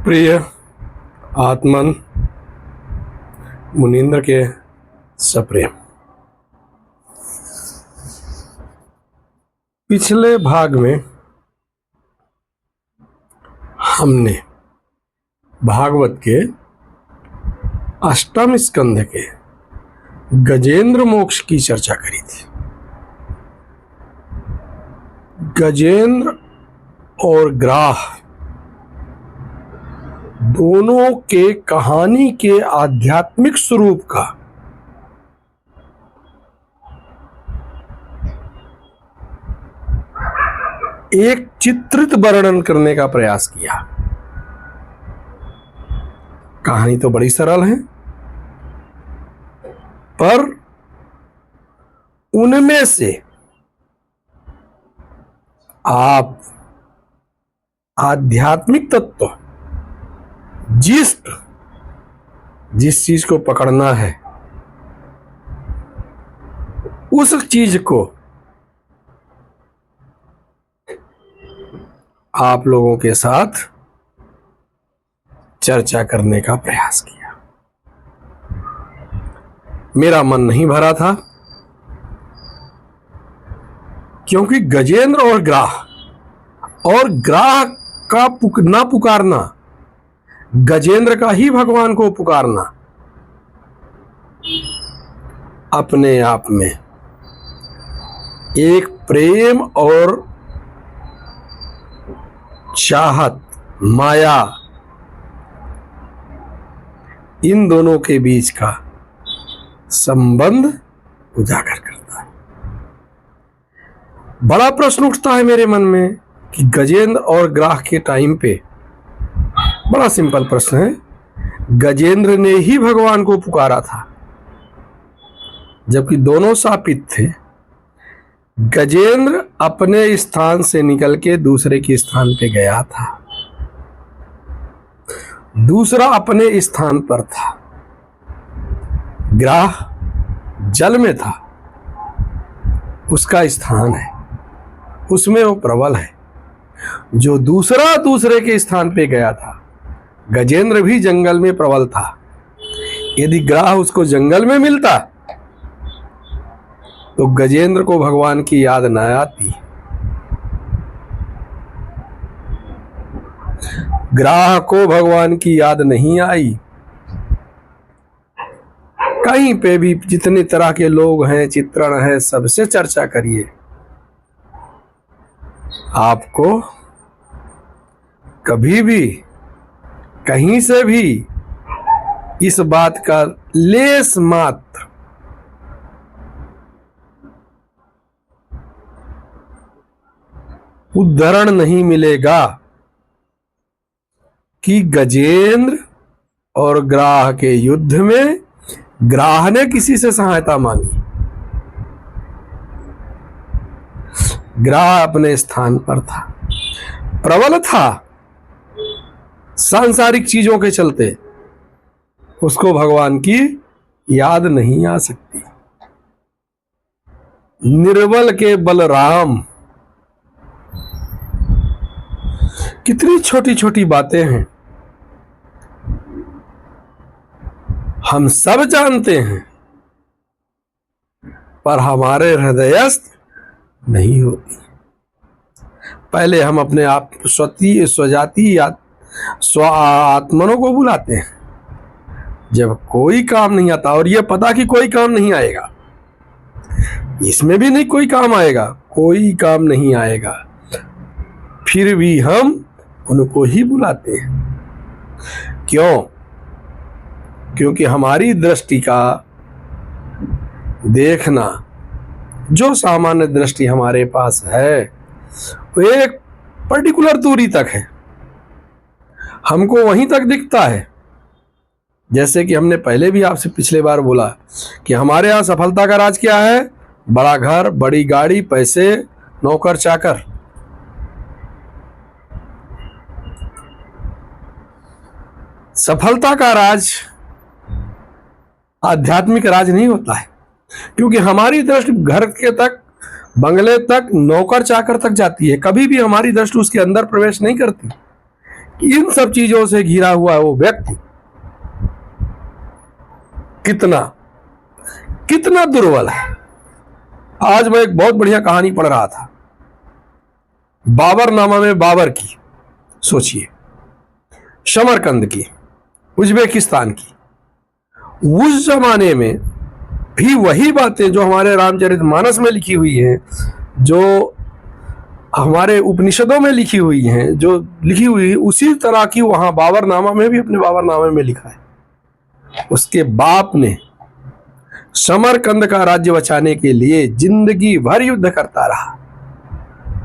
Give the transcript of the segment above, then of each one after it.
प्रिय आत्मन मुनीन्द्र के सप्रेम, पिछले भाग में हमने भागवत के अष्टम स्कंध के गजेंद्र मोक्ष की चर्चा करी थी। गजेंद्र और ग्राह दोनों के कहानी के आध्यात्मिक स्वरूप का एक चित्रित वर्णन करने का प्रयास किया। कहानी तो बड़ी सरल है, पर उनमें से आप आध्यात्मिक तत्व जिस चीज को पकड़ना है उस चीज को आप लोगों के साथ चर्चा करने का प्रयास किया। मेरा मन नहीं भरा था, क्योंकि गजेंद्र और ग्राह का ना पुकारना, गजेंद्र का ही भगवान को पुकारना अपने आप में एक प्रेम और चाहत, माया, इन दोनों के बीच का संबंध उजागर करता है। बड़ा प्रश्न उठता है मेरे मन में कि गजेंद्र और ग्राह के टाइम पे, बड़ा सिंपल प्रश्न है, गजेंद्र ने ही भगवान को पुकारा था, जबकि दोनों शापित थे। गजेंद्र अपने स्थान से निकल के दूसरे के स्थान पे गया था, दूसरा अपने स्थान पर था। ग्राह जल में था, उसका स्थान है, उसमें वो प्रबल है। जो दूसरे के स्थान पे गया था, गजेंद्र भी जंगल में प्रबल था। यदि ग्राह उसको जंगल में मिलता तो गजेंद्र को भगवान की याद न आती। ग्राह को भगवान की याद नहीं आई। कहीं पे भी जितने तरह के लोग हैं, चित्रण है, सबसे चर्चा करिए, आपको कभी भी कहीं से भी इस बात का लेस मात्र उदाहरण नहीं मिलेगा कि गजेंद्र और ग्राह के युद्ध में ग्राह ने किसी से सहायता मांगी। ग्राह अपने स्थान पर था, प्रबल था, सांसारिक चीजों के चलते उसको भगवान की याद नहीं आ सकती। निर्बल के बलराम, कितनी छोटी छोटी बातें हैं, हम सब जानते हैं, पर हमारे हृदयस्थ नहीं होती। पहले हम अपने आप स्वजाति या स्व आत्मनों को बुलाते हैं जब कोई काम नहीं आता, और यह पता कि कोई काम नहीं आएगा, इसमें भी नहीं कोई काम आएगा, कोई काम नहीं आएगा, फिर भी हम उनको ही बुलाते हैं। क्यों? क्योंकि हमारी दृष्टि का देखना, जो सामान्य दृष्टि हमारे पास है, वो एक पर्टिकुलर दूरी तक है, हमको वहीं तक दिखता है। जैसे कि हमने पहले भी आपसे पिछले बार बोला कि हमारे यहाँ सफलता का राज क्या है? बड़ा घर, बड़ी गाड़ी, पैसे, नौकर चाकर। सफलता का राज आध्यात्मिक राज नहीं होता है, क्योंकि हमारी दृष्टि घर के तक, बंगले तक, नौकर चाकर तक जाती है, कभी भी हमारी दृष्टि उसके अंदर प्रवेश नहीं करती इन सब चीजों से घिरा हुआ वो व्यक्ति कितना कितना दुर्बल है। आज मैं एक बहुत बढ़िया कहानी पढ़ रहा था, बाबरनामा में बाबर की, सोचिए, समरकंद की, उज्बेकिस्तान की। उस जमाने में भी वही बातें जो हमारे रामचरितमानस में लिखी हुई हैं, जो हमारे उपनिषदों में लिखी हुई हैं, जो लिखी हुई उसी तरह की वहां बाबरनामा में भी, अपने बाबरनामे में लिखा है। उसके बाप ने समरकंद का राज्य बचाने के लिए जिंदगी भर युद्ध करता रहा।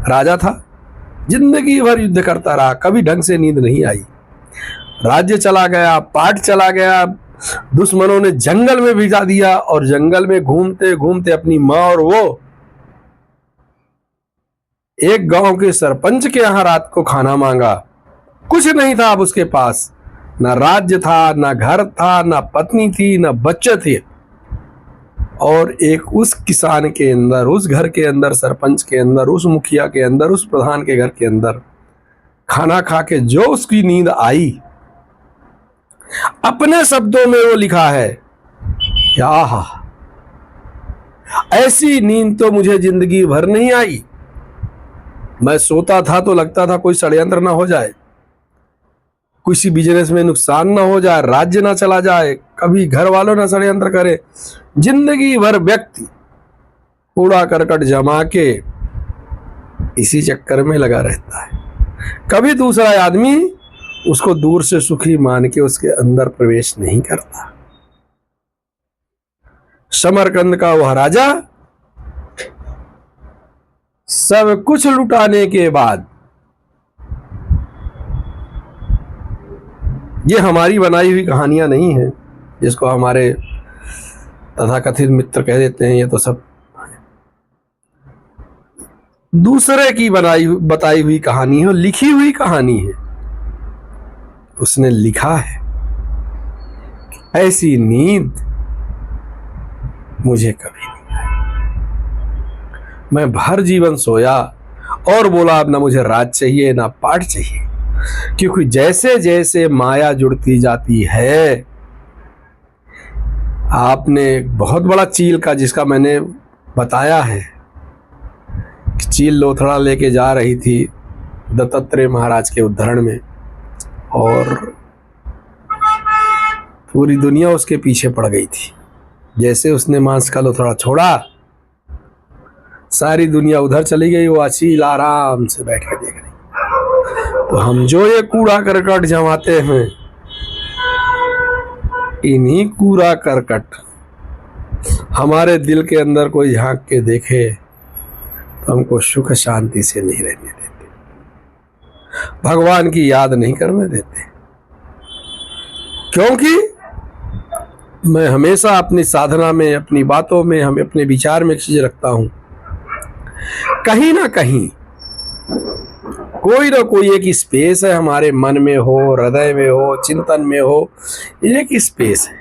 राजा था, जिंदगी भर युद्ध करता रहा, कभी ढंग से नींद नहीं आई। राज्य चला गया, पाट चला गया, दुश्मनों ने जंगल में भिजा दिया, और जंगल में घूमते घूमते अपनी मां और वो एक गांव के सरपंच के यहां रात को खाना मांगा। कुछ नहीं था अब उसके पास, ना राज्य था, ना घर था, ना पत्नी थी, ना बच्चे थे। और एक उस किसान के अंदर, उस घर के अंदर, सरपंच के अंदर, उस मुखिया के अंदर, उस प्रधान के घर के अंदर खाना खा के जो उसकी नींद आई, अपने शब्दों में वो लिखा है, आहा, ऐसी नींद तो मुझे जिंदगी भर नहीं आई। मैं सोता था तो लगता था कोई षड्यंत्र ना हो जाए, किसी बिजनेस में नुकसान ना हो जाए, राज्य ना चला जाए, कभी घर वालों ना षड्यंत्र करे। जिंदगी भर व्यक्ति कूड़ा करकट जमा के इसी चक्कर में लगा रहता है। कभी दूसरा आदमी उसको दूर से सुखी मान के उसके अंदर प्रवेश नहीं करता। समरकंद का वह राजा सब कुछ लुटाने के बाद, ये हमारी बनाई हुई कहानियां नहीं है जिसको हमारे तथाकथित मित्र कह देते हैं, ये तो सब दूसरे की बताई हुई कहानी है, लिखी हुई कहानी है। उसने लिखा है, ऐसी नींद मुझे कभी नहीं आई। मैं भर जीवन सोया और बोला अब ना मुझे राज चाहिए ना पाठ चाहिए, क्योंकि जैसे जैसे माया जुड़ती जाती है, आपने बहुत बड़ा चील का, जिसका मैंने बताया है कि चील लोथड़ा लेके जा रही थी दत्तात्रेय महाराज के उद्धरण में, और पूरी दुनिया उसके पीछे पड़ गई थी। जैसे उसने मांस का लोथड़ा छोड़ा, सारी दुनिया उधर चली गई, वो चील आराम से बैठ कर देख रही। तो हम जो ये कूड़ा करकट जमाते हैं, इन्हीं कूड़ा करकट हमारे दिल के अंदर कोई झांक के देखे तो हमको सुख शांति से नहीं रहने देते, भगवान की याद नहीं करने देते। क्योंकि मैं हमेशा अपनी साधना में, अपनी बातों में, हम अपने विचार में एक चीज रखता हूं, कहीं ना कहीं कोई ना कोई एक स्पेस है हमारे मन में हो, हृदय में हो, चिंतन में हो, एक स्पेस है,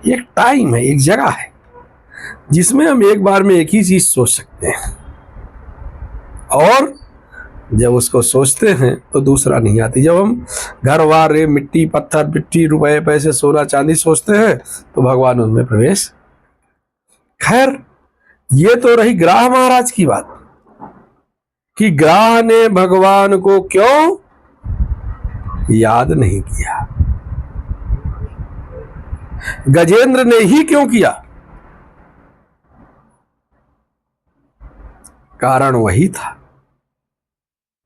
एक टाइम है, एक जगह है जिसमें हम एक बार में एक ही चीज सोच सकते हैं, और जब उसको सोचते हैं तो दूसरा नहीं आती। जब हम घर बार, मिट्टी पत्थर, मिट्टी, रुपए, पैसे, सोना चांदी सोचते हैं तो भगवान उनमें प्रवेश। खैर, ये तो रही ग्राह महाराज की बात कि ग्राह ने भगवान को क्यों याद नहीं किया, गजेंद्र ने ही क्यों किया? कारण वही था,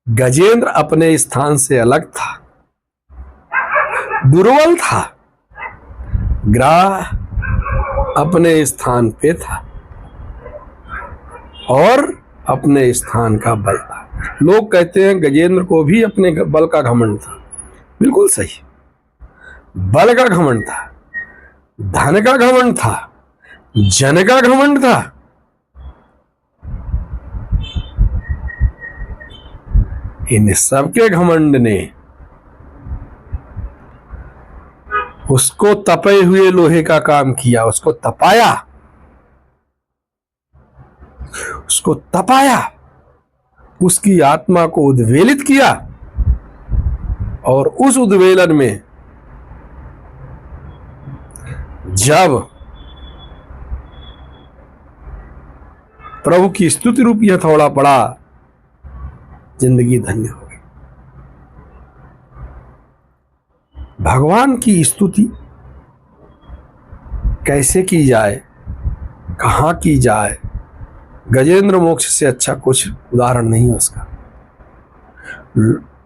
गजेंद्र अपने स्थान से अलग था, दुर्बल था, ग्राह अपने स्थान पे था और अपने स्थान का बल था। लोग कहते हैं गजेंद्र को भी अपने बल का घमंड था। बिल्कुल सही, बल का घमंड था, धन का घमंड था, जन का घमंड था। इन सबके घमंड ने उसको तपे हुए लोहे का काम किया, उसको तपाया, उसको तपाया, उसकी आत्मा को उद्वेलित किया और उस उद्वेलन में जब प्रभु की स्तुति रूपी हथौड़ा पड़ा, जिंदगी धन्य हो गई। भगवान की स्तुति कैसे की जाए, कहाँ की जाए, गजेंद्र मोक्ष से अच्छा कुछ उदाहरण नहीं है उसका।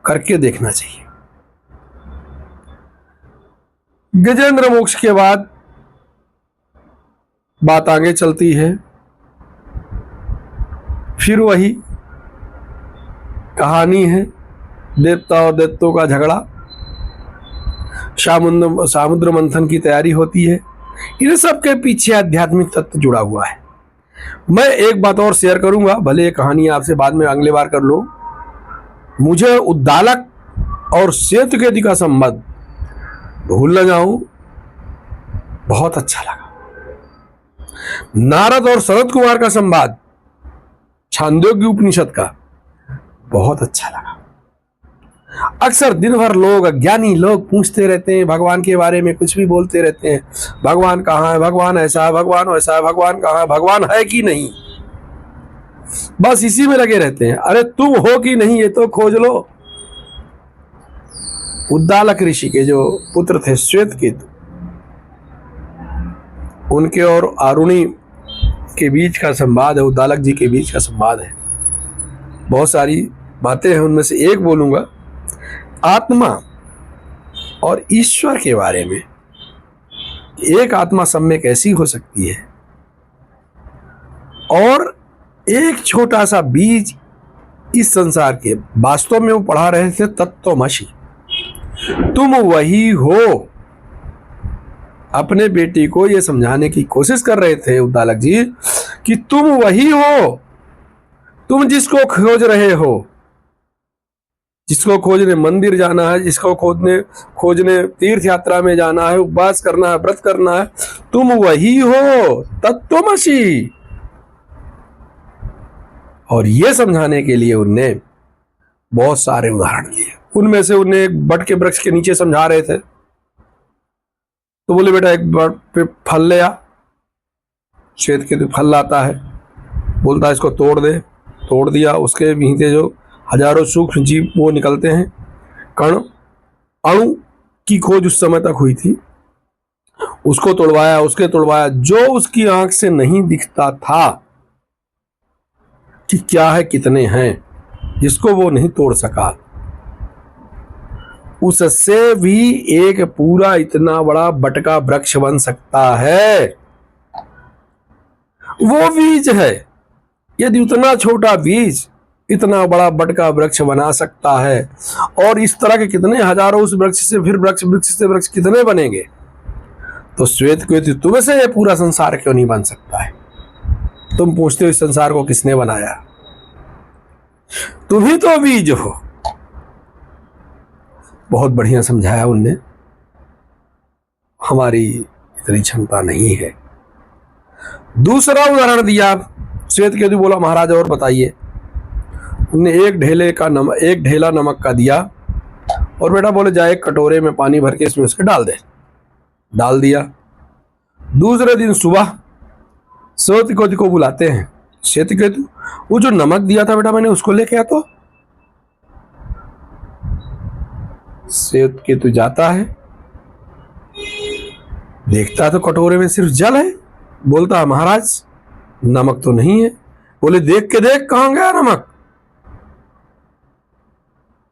करके देखना चाहिए। गजेंद्र मोक्ष के बाद बात आगे चलती है, फिर वही कहानी है, देवता और दैत्यों का झगड़ा, समुद्र मंथन की तैयारी होती है। इन सब के पीछे आध्यात्मिक तत्व जुड़ा हुआ है। मैं एक बात और शेयर करूंगा, भले ये कहानी आपसे बाद में अगले बार कर लो। मुझे उद्दालक और श्वेतकेतु का संबंध भूल न जाऊं, बहुत अच्छा लगा। नारद और शरद कुमार का संवाद छांदोग्य उपनिषद का बहुत अच्छा लगा। अक्सर दिन भर लोग, अज्ञानी लोग पूछते रहते हैं भगवान के बारे में, कुछ भी बोलते रहते हैं, भगवान कहाँ है, भगवान ऐसा है, भगवान वैसा है, भगवान कहाँ है, भगवान है कि नहीं, बस इसी में लगे रहते हैं। अरे तुम हो कि नहीं ये तो खोज लो। उद्दालक ऋषि के जो पुत्र थे श्वेतकेतु, उनके और आरुणी के बीच का संवाद है, उद्दालक जी के बीच का संवाद है। बहुत सारी बातें हैं, उनमें से एक बोलूंगा आत्मा और ईश्वर के बारे में। एक आत्मा सब में कैसी हो सकती है, और एक छोटा सा बीज इस संसार के, वास्तव में वो पढ़ा रहे थे तत्त्वमसि, तुम वही हो। अपने बेटी को ये समझाने की कोशिश कर रहे थे उद्दालक जी कि तुम वही हो, तुम जिसको खोज रहे हो, जिसको खोजने मंदिर जाना है, जिसको खोजने तीर्थ यात्रा में जाना है, उपवास करना है, व्रत करना है, तुम वही हो तत्त्वमसि। और ये समझाने के लिए उनने बहुत सारे उदाहरण दिए। उनमें से उन्हें एक बट के वृक्ष के नीचे समझा रहे थे, तो बोले बेटा एक बट पे फल ले आ। श्वेतकेतु फल लाता है, बोलता है इसको तोड़ दे। तोड़ दिया, उसके भीतर जो हजारों सूक्ष्म जीव वो निकलते हैं, कण अणु की खोज उस समय तक हुई थी, उसको तोड़वाया, उसके तोड़वाया, जो उसकी आंख से नहीं दिखता था कि क्या है कितने हैं, जिसको वो नहीं तोड़ सका, उससे भी एक पूरा इतना बड़ा बट का वृक्ष बन सकता है। वो बीज है, यदि उतना छोटा बीज इतना बड़ा बट का वृक्ष बना सकता है, और इस तरह के कितने हजारों उस वृक्ष से फिर वृक्ष, वृक्ष से वृक्ष कितने बनेंगे, तो श्वेतकेतु तुम्हें से ये पूरा संसार क्यों नहीं बन सकता है? तुम पूछते हो इस संसार को किसने बनाया? तुम ही तो बीज हो। बहुत बढ़िया समझाया उनने, हमारी इतनी क्षमता नहीं है। दूसरा उदाहरण दिया, श्वेतकेतु बोला महाराज और बताइए। उन्हें एक ढेला नमक का दिया, और बेटा बोले जा एक कटोरे में पानी भर के इसमें उसके डाल दे। डाल दिया। दूसरे दिन सुबह श्वेतकेतु को बुलाते हैं, श्वेतकेतु वो जो नमक दिया था बेटा मैंने उसको लेके आ। तो श्वेतकेतु जाता है, देखता है तो कटोरे में सिर्फ जल है। बोलता है महाराज नमक तो नहीं है। बोले देख के देख कहां गया नमक?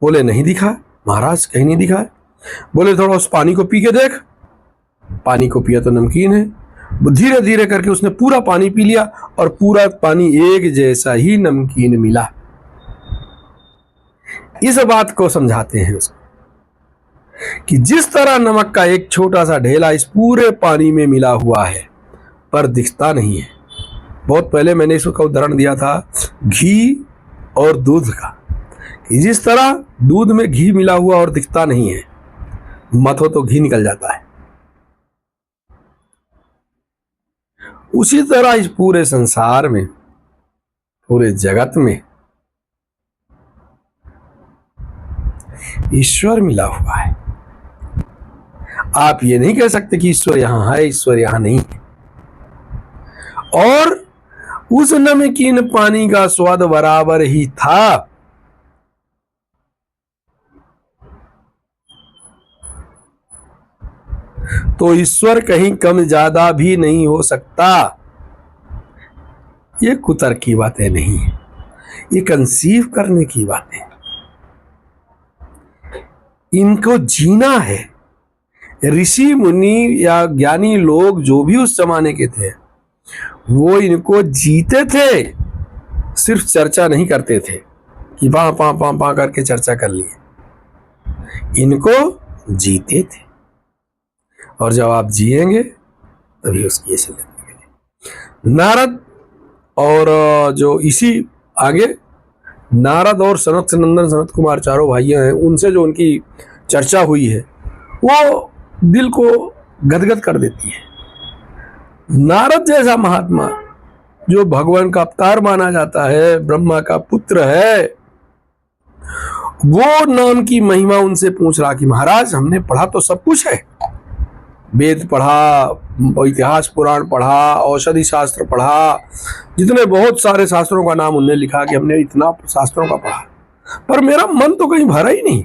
बोले नहीं दिखा महाराज, कहीं नहीं दिखा है। बोले थोड़ा उस पानी को पी के देख। पानी को पिया तो नमकीन है। धीरे धीरे करके उसने पूरा पानी पी लिया, और पूरा पानी एक जैसा ही नमकीन मिला। इस बात को समझाते हैं उसको कि जिस तरह नमक का एक छोटा सा ढेला इस पूरे पानी में मिला हुआ है पर दिखता नहीं है। बहुत पहले मैंने इसका उदाहरण दिया था घी और दूध का, कि जिस तरह दूध में घी मिला हुआ और दिखता नहीं है, मथो तो घी निकल जाता है, उसी तरह इस पूरे संसार में, पूरे जगत में ईश्वर मिला हुआ है। आप ये नहीं कह सकते कि ईश्वर यहां है, ईश्वर यहां नहीं है। और उस नमकीन पानी का स्वाद बराबर ही था। तो ईश्वर कहीं कम ज्यादा भी नहीं हो सकता। ये कुतर्क की बातें नहीं है, ये कंसीव करने की बातें। इनको जीना है। ऋषि मुनि या ज्ञानी लोग जो भी उस जमाने के थे, वो इनको जीते थे, सिर्फ चर्चा नहीं करते थे कि पा पा पा पा करके चर्चा कर लिए। इनको जीते थे, और जब आप जिएंगे तभी उसकी ऐसे लगेगी। नारद और जो इसी आगे नारद और सनत नंदन सनत कुमार चारों भाइयों हैं, उनसे जो उनकी चर्चा हुई है वो दिल को गदगद कर देती है। नारद जैसा महात्मा जो भगवान का अवतार माना जाता है, ब्रह्मा का पुत्र है, वो नाम की महिमा उनसे पूछ रहा कि महाराज हमने पढ़ा तो सब कुछ है, वेद पढ़ा, इतिहास पुराण पढ़ा, औषधि शास्त्र पढ़ा, जितने बहुत सारे शास्त्रों का नाम उन्होंने लिखा कि हमने इतना शास्त्रों का पढ़ा, पर मेरा मन तो कहीं भरा ही नहीं।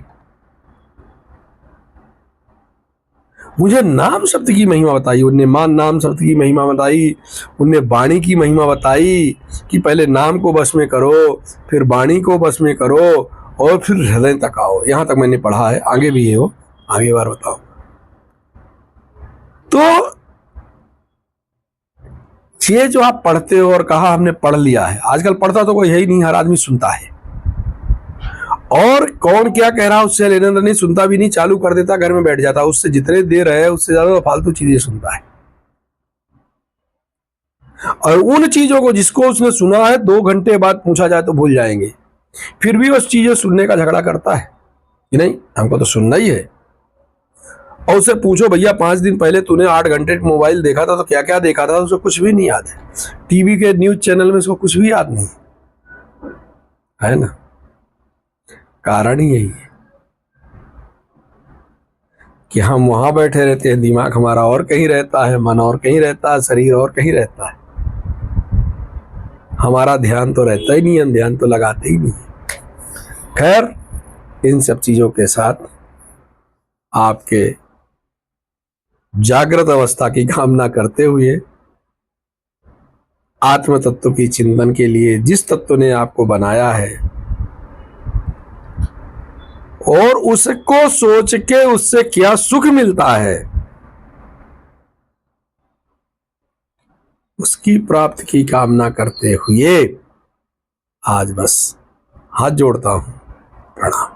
मुझे नाम शब्द की महिमा बताई, उनने नाम शब्द की महिमा बताई, उनने वाणी की महिमा बताई कि पहले नाम को बस में करो, फिर वाणी को बस में करो, और फिर हृदय तक आओ। यहां तक मैंने पढ़ा है, आगे भी है, वो आगे बार बताओ। तो ये जो आप पढ़ते हो और कहा हमने पढ़ लिया है, आजकल पढ़ता तो कोई है ही नहीं, हर आदमी सुनता है, और कौन क्या कह रहा है उससे लेना नहीं, सुनता भी नहीं, चालू कर देता, घर में बैठ जाता, उससे जितने देर है उससे ज्यादा फालतू चीजें सुनता है। और उन चीजों को जिसको उसने सुना है 2 घंटे बाद पूछा जाए तो भूल जाएंगे, फिर भी उस चीजें सुनने का झगड़ा करता है कि नहीं हमको तो सुनना ही है। और उससे पूछो भैया 5 दिन पहले तूने 8 घंटे मोबाइल देखा था तो क्या क्या देखा था, उसको कुछ भी नहीं याद है। टीवी के न्यूज चैनल में उसको कुछ भी याद नहीं है ना। कारण ही यही है कि हम वहां बैठे रहते हैं, दिमाग हमारा और कहीं रहता है, मन और कहीं रहता है, शरीर और कहीं रहता है, हमारा ध्यान तो रहता ही नहीं है, ध्यान तो लगाते ही नहीं। खैर, इन सब चीजों के साथ आपके जागृत अवस्था की कामना करते हुए, आत्म तत्व की चिंतन के लिए जिस तत्व ने आपको बनाया है, और उसको सोच के उससे क्या सुख मिलता है, उसकी प्राप्ति की कामना करते हुए आज बस हाथ जोड़ता हूं। प्रणाम।